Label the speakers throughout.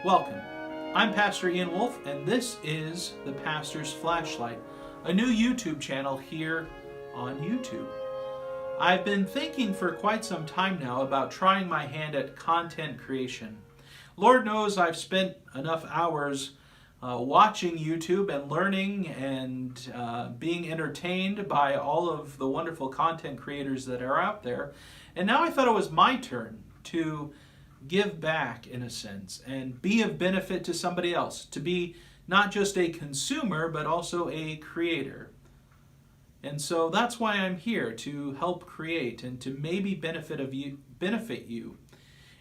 Speaker 1: Welcome. I'm Pastor Ian Wolf, and this is the Pastor's Flashlight, a new YouTube channel here on YouTube. I've been thinking for quite some time now about trying my hand at content creation. Lord knows I've spent enough hours watching YouTube and learning and being entertained by all of the wonderful content creators that are out there. And now I thought it was my turn to give back in a sense and be of benefit to somebody else, to be not just a consumer but also a creator. And so that's why I'm here, to help create and to maybe benefit you.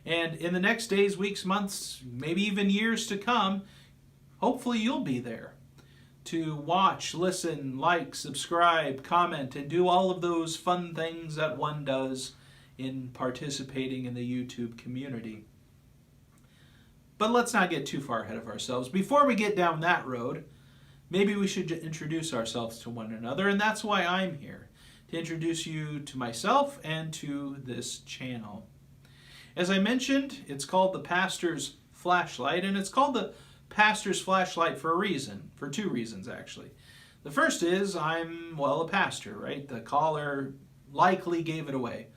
Speaker 1: And in the next days, weeks, months, maybe even years to come, hopefully you'll be there to watch, listen, like, subscribe, comment, and do all of those fun things that one does in participating in the YouTube community. But let's not get too far ahead of ourselves. Before we get down that road, maybe we should introduce ourselves to one another, and that's why I'm here, to introduce you to myself and to this channel. As I mentioned, it's called the Pastor's Flashlight, and it's called the Pastor's Flashlight for a reason, for two reasons actually. The first is I'm, a pastor, right? The caller likely gave it away.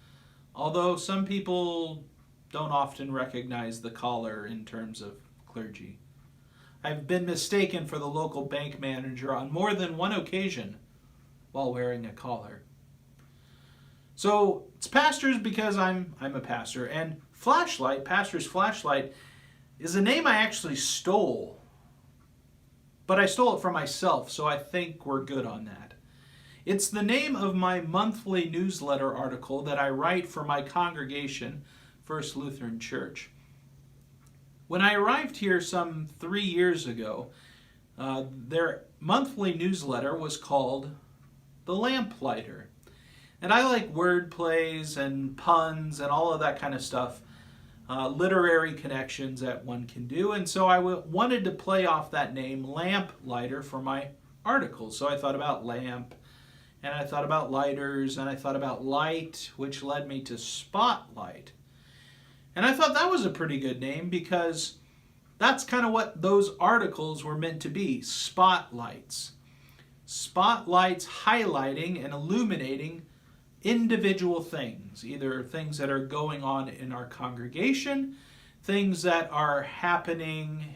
Speaker 1: Although some people don't often recognize the collar in terms of clergy. I've been mistaken for the local bank manager on more than one occasion while wearing a collar. So it's pastors because I'm a pastor, and flashlight, Pastor's Flashlight, is a name I actually stole. But I stole it from myself, so I think we're good on that. It's the name of my monthly newsletter article that I write for my congregation, First Lutheran Church. When I arrived here some 3 years ago, their monthly newsletter was called The Lamplighter. And I like word plays and puns and all of that kind of stuff, literary connections that one can do. And so I wanted to play off that name, Lamplighter, for my articles. So I thought about lamp, and I thought about lighters, and I thought about light, which led me to Spotlight. And I thought that was a pretty good name because that's kind of what those articles were meant to be, spotlights. Spotlights highlighting and illuminating individual things, either things that are going on in our congregation, things that are happening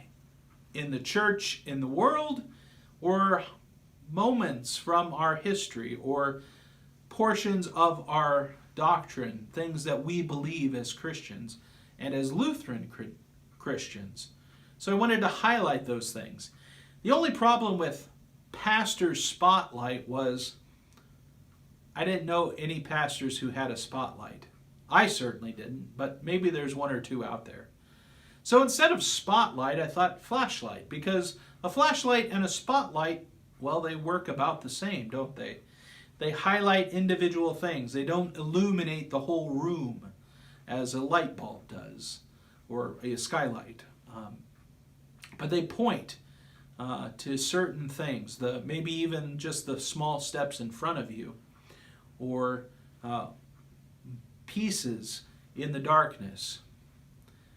Speaker 1: in the church, in the world, or moments from our history or portions of our doctrine, things that we believe as Christians and as Lutheran Christians. So I wanted to highlight those things. The only problem with Pastor's Spotlight was I didn't know any pastors who had a spotlight. I certainly didn't, but maybe there's one or two out there. So instead of spotlight, I thought flashlight, because a flashlight and a spotlight, they work about the same, don't they? They highlight individual things. They don't illuminate the whole room as a light bulb does, or a skylight. But they point to certain things, maybe even just the small steps in front of you, or pieces in the darkness.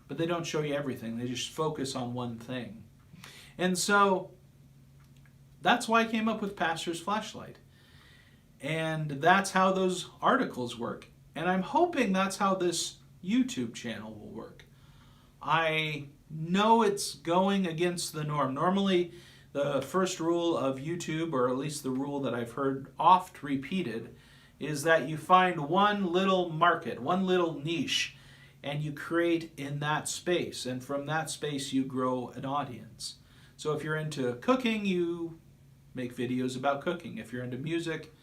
Speaker 1: But they don't show you everything. They just focus on one thing. And so that's why I came up with Pastor's Flashlight. And that's how those articles work. And I'm hoping that's how this YouTube channel will work. I know it's going against the norm. Normally, the first rule of YouTube, or at least the rule that I've heard oft repeated, is that you find one little market, one little niche, and you create in that space. And from that space, you grow an audience. So if you're into cooking, you make videos about cooking. If you're into music,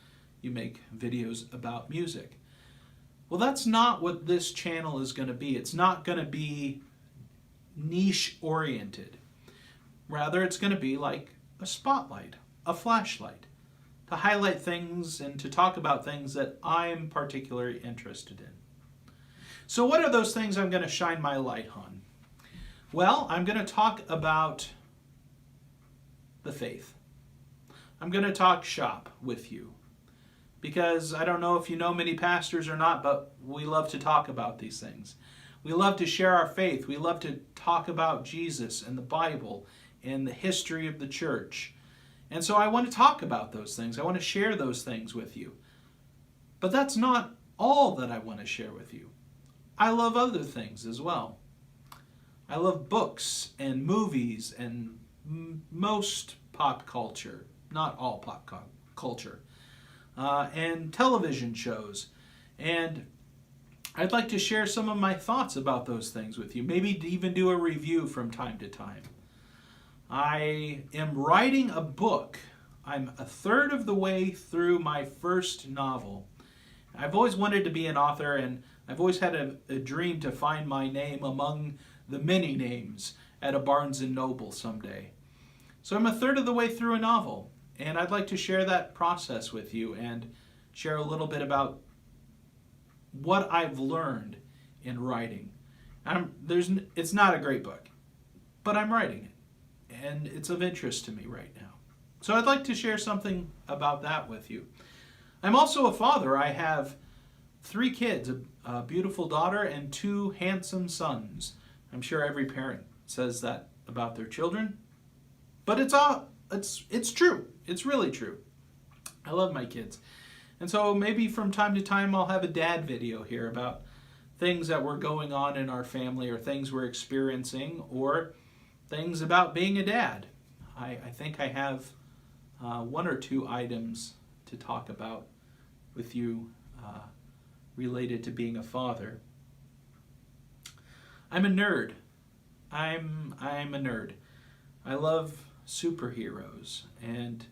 Speaker 1: you make videos about music. Well, that's not what this channel is going to be. It's not going to be niche-oriented. Rather, it's going to be like a spotlight, a flashlight, to highlight things and to talk about things that I'm particularly interested in. So what are those things I'm going to shine my light on? Well, I'm going to talk about the faith. I'm going to talk shop with you, because I don't know if you know many pastors or not, but we love to talk about these things. We love to share our faith. We love to talk about Jesus and the Bible and the history of the church. And so I want to talk about those things. I want to share those things with you. But that's not all that I want to share with you. I love other things as well. I love books and movies and most pop culture, not all pop culture, and television shows. And I'd like to share some of my thoughts about those things with you, maybe even do a review from time to time. I am writing a book. I'm a third of the way through my first novel. I've always wanted to be an author, and I've always had a dream to find my name among the many names at a Barnes & Noble someday. So I'm a third of the way through a novel, and I'd like to share that process with you and share a little bit about what I've learned in writing. It's not a great book, but I'm writing it, and it's of interest to me right now. So I'd like to share something about that with you. I'm also a father. I have 3 kids, a beautiful daughter and 2 handsome sons. I'm sure every parent says that about their children, but it's true. It's really true. I love my kids. And so maybe from time to time I'll have a dad video here about things that were going on in our family or things we're experiencing or things about being a dad. I think I have 1 or 2 items to talk about with you related to being a father. I'm a nerd. I'm a nerd. I love superheroes and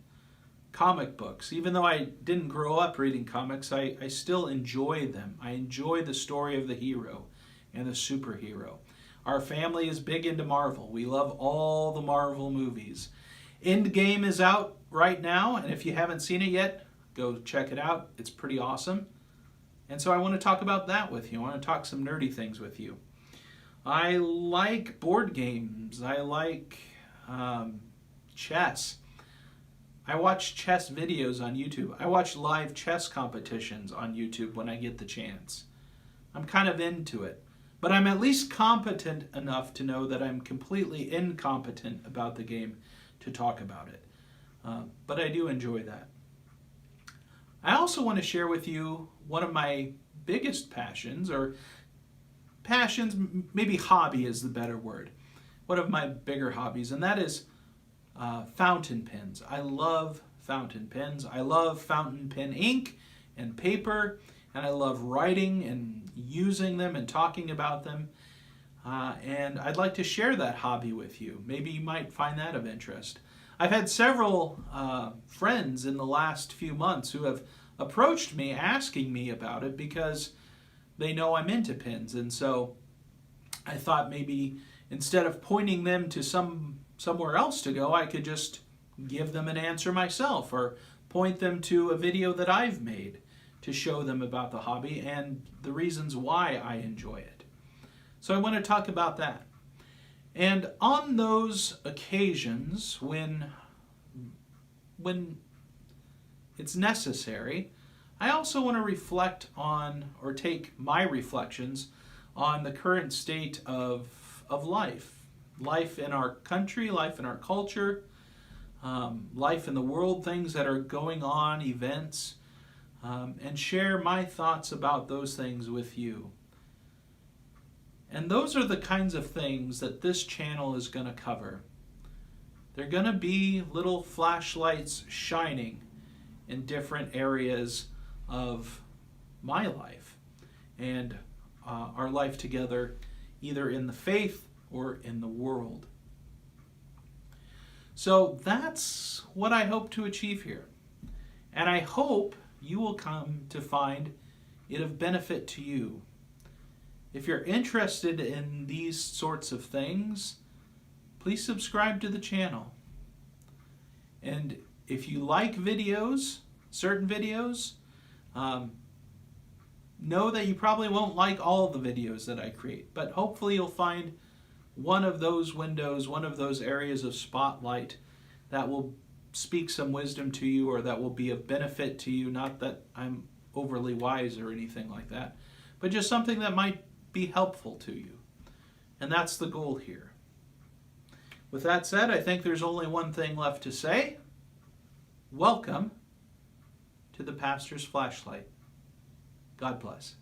Speaker 1: comic books. Even though I didn't grow up reading comics, I still enjoy them. I enjoy the story of the hero and the superhero. Our family is big into Marvel. We love all the Marvel movies. Endgame is out right now, and if you haven't seen it yet, go check it out. It's pretty awesome. And so I want to talk about that with you. I want to talk some nerdy things with you. I like board games. I like chess. I watch chess videos on YouTube. I watch live chess competitions on YouTube when I get the chance. I'm kind of into it. But I'm at least competent enough to know that I'm completely incompetent about the game to talk about it. But I do enjoy that. I also want to share with you one of my biggest passions, maybe hobby is the better word. One of my bigger hobbies, and that is fountain pens. I love fountain pens. I love fountain pen ink and paper, and I love writing and using them and talking about them. And I'd like to share that hobby with you. Maybe you might find that of interest. I've had several friends in the last few months who have approached me asking me about it because they know I'm into pens. And so I thought maybe instead of pointing them to somewhere else to go, I could just give them an answer myself or point them to a video that I've made to show them about the hobby and the reasons why I enjoy it. So I want to talk about that. And on those occasions when it's necessary, I also want to reflect on, or take my reflections on the current state of life. Life in our country, life in our culture, life in the world, things that are going on, events, and share my thoughts about those things with you. And those are the kinds of things that this channel is going to cover. They're going to be little flashlights shining in different areas of my life and our life together, either in the faith or in the world. So that's what I hope to achieve here. And I hope you will come to find it of benefit to you. If you're interested in these sorts of things, please subscribe to the channel. And if you like videos, certain videos, know that you probably won't like all the videos that I create, but hopefully you'll find one of those windows, one of those areas of spotlight that will speak some wisdom to you or that will be of benefit to you. Not that I'm overly wise or anything like that, but just something that might be helpful to you. And that's the goal here. With that said, I think there's only one thing left to say. Welcome to the Pastor's Flashlight. God bless.